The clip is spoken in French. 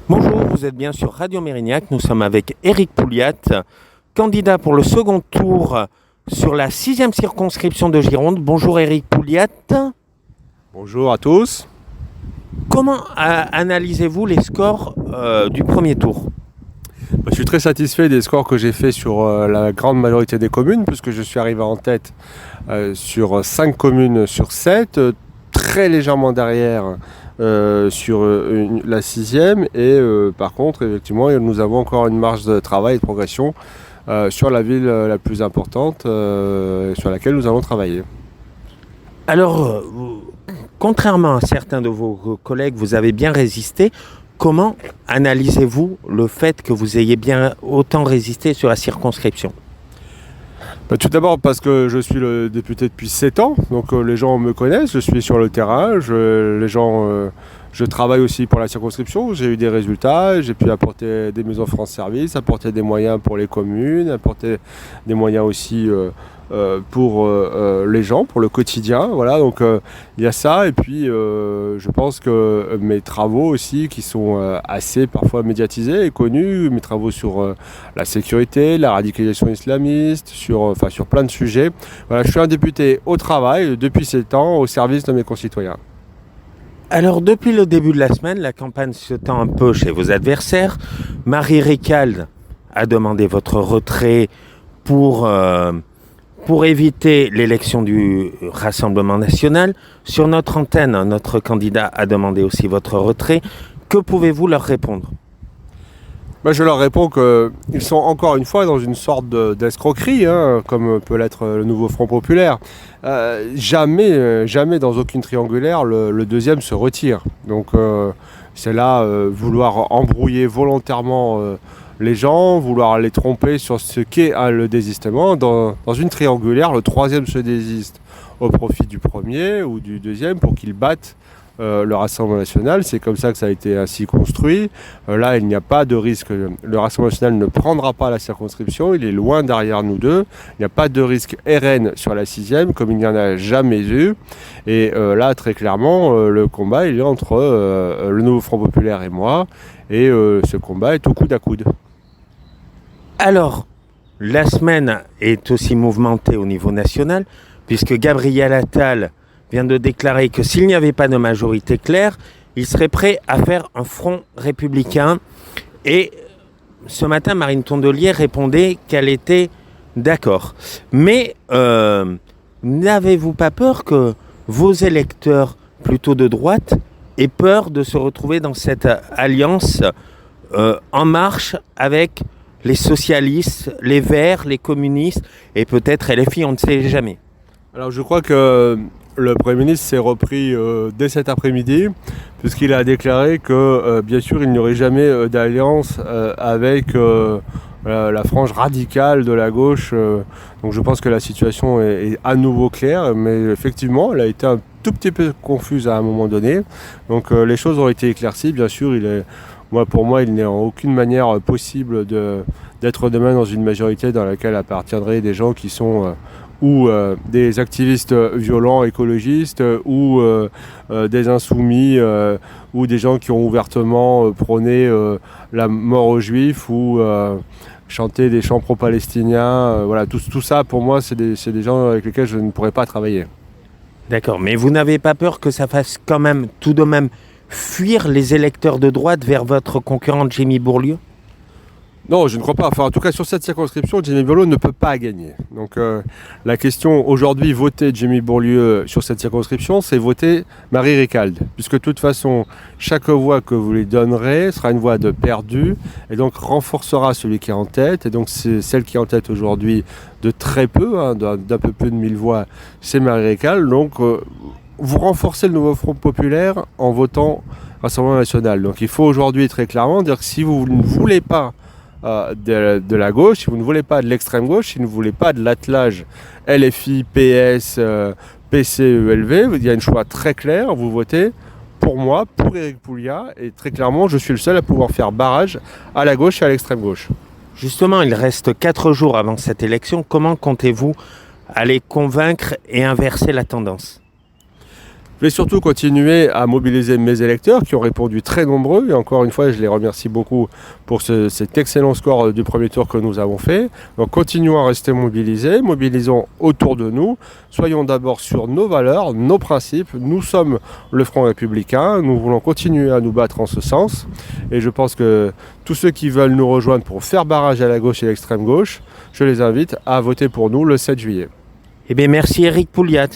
Bonjour, vous êtes bien sur Radio Mérignac. Nous sommes avec Éric Pouliat, candidat pour le second tour sur la 6e circonscription de Gironde. Bonjour Éric Pouliat. Bonjour à tous. Comment analysez-vous les scores du premier tour ? Je suis très satisfait des scores que j'ai faits sur la grande majorité des communes, puisque je suis arrivé en tête sur 5 communes sur 7, très légèrement derrière sur la 6e. Et par contre, effectivement, nous avons encore une marge de travail et de progression sur la ville la plus importante sur laquelle nous allons travailler. Alors, contrairement à certains de vos collègues, vous avez bien résisté. Comment analysez-vous le fait que vous ayez bien autant résisté sur la circonscription ? Tout d'abord parce que je suis le député depuis 7 ans, donc les gens me connaissent, je suis sur le terrain, je travaille aussi pour la circonscription, j'ai eu des résultats, j'ai pu apporter des maisons France Service, apporter des moyens pour les communes, apporter des moyens aussi pour les gens, pour le quotidien, voilà, donc il y a ça, et puis je pense que mes travaux aussi qui sont assez parfois médiatisés et connus, mes travaux sur la sécurité, la radicalisation islamiste, sur plein de sujets, voilà, je suis un député au travail depuis 7 ans au service de mes concitoyens. Alors, depuis le début de la semaine, la campagne se tend un peu chez vos adversaires. Marie Ricalde a demandé votre retrait pour éviter l'élection du Rassemblement national. Sur notre antenne, notre candidat a demandé aussi votre retrait. Que pouvez-vous leur répondre ? Je leur réponds qu'ils sont encore une fois dans une sorte d'escroquerie, comme peut l'être le nouveau Front populaire. Jamais dans aucune triangulaire, le deuxième se retire. Donc c'est là vouloir embrouiller volontairement les gens, vouloir les tromper sur ce qu'est le désistement. Dans une triangulaire, le troisième se désiste au profit du premier ou du deuxième pour qu'ils battent le Rassemblement national. C'est comme ça que ça a été ainsi construit. Là, il n'y a pas de risque. Le Rassemblement national ne prendra pas la circonscription. Il est loin derrière nous deux. Il n'y a pas de risque RN sur la 6e, comme il n'y en a jamais eu. Et là, très clairement, le combat, il est entre le nouveau Front populaire et moi. Et ce combat est au coude à coude. Alors, la semaine est aussi mouvementée au niveau national, puisque Gabriel Attal vient de déclarer que s'il n'y avait pas de majorité claire, il serait prêt à faire un front républicain. Et ce matin, Marine Tondelier répondait qu'elle était d'accord. Mais n'avez-vous pas peur que vos électeurs, plutôt de droite, aient peur de se retrouver dans cette alliance en marche avec les socialistes, les Verts, les communistes et peut-être LFI, on ne sait jamais. Alors je crois que le Premier ministre s'est repris dès cet après-midi, puisqu'il a déclaré que bien sûr il n'y aurait jamais d'alliance avec la frange radicale de la gauche. Donc je pense que la situation est à nouveau claire, mais effectivement elle a été un tout petit peu confuse à un moment donné. Donc les choses ont été éclaircies. Bien sûr, pour moi, il n'est en aucune manière possible d'être demain dans une majorité dans laquelle appartiendraient des gens qui sont ou des activistes violents écologistes ou des insoumis ou des gens qui ont ouvertement prôné la mort aux juifs ou chanté des chants pro-palestiniens. Voilà, tout ça pour moi c'est des gens avec lesquels je ne pourrais pas travailler. D'accord, mais vous n'avez pas peur que ça fasse quand même tout de même fuir les électeurs de droite vers votre concurrent Jimmy Bourlieu ? Non, je ne crois pas. En tout cas, sur cette circonscription, Jimmy Bourlieu ne peut pas gagner. Donc, la question aujourd'hui, voter Jimmy Bourlieu sur cette circonscription, c'est voter Marie Ricalde. Puisque de toute façon, chaque voix que vous lui donnerez sera une voix de perdu et donc renforcera celui qui est en tête. Et donc, c'est celle qui est en tête aujourd'hui de très peu, d'un peu plus de 1000 voix, c'est Marie Ricalde. Donc, vous renforcez le nouveau Front populaire en votant Rassemblement national. Donc, il faut aujourd'hui très clairement dire que si vous ne voulez pas de la gauche, si vous ne voulez pas de l'extrême gauche, si vous ne voulez pas de l'attelage LFI, PS, PC, ELV, il y a un choix très clair, vous votez pour moi, pour Éric Pouliat, et très clairement, je suis le seul à pouvoir faire barrage à la gauche et à l'extrême gauche. Justement, il reste 4 jours avant cette élection. Comment comptez-vous aller convaincre et inverser la tendance ? Je vais surtout continuer à mobiliser mes électeurs qui ont répondu très nombreux. Et encore une fois, je les remercie beaucoup pour cet excellent score du premier tour que nous avons fait. Donc continuons à rester mobilisés, mobilisons autour de nous. Soyons d'abord sur nos valeurs, nos principes. Nous sommes le Front républicain. Nous voulons continuer à nous battre en ce sens. Et je pense que tous ceux qui veulent nous rejoindre pour faire barrage à la gauche et à l'extrême gauche, je les invite à voter pour nous le 7 juillet. Eh bien, merci Éric Pouliat.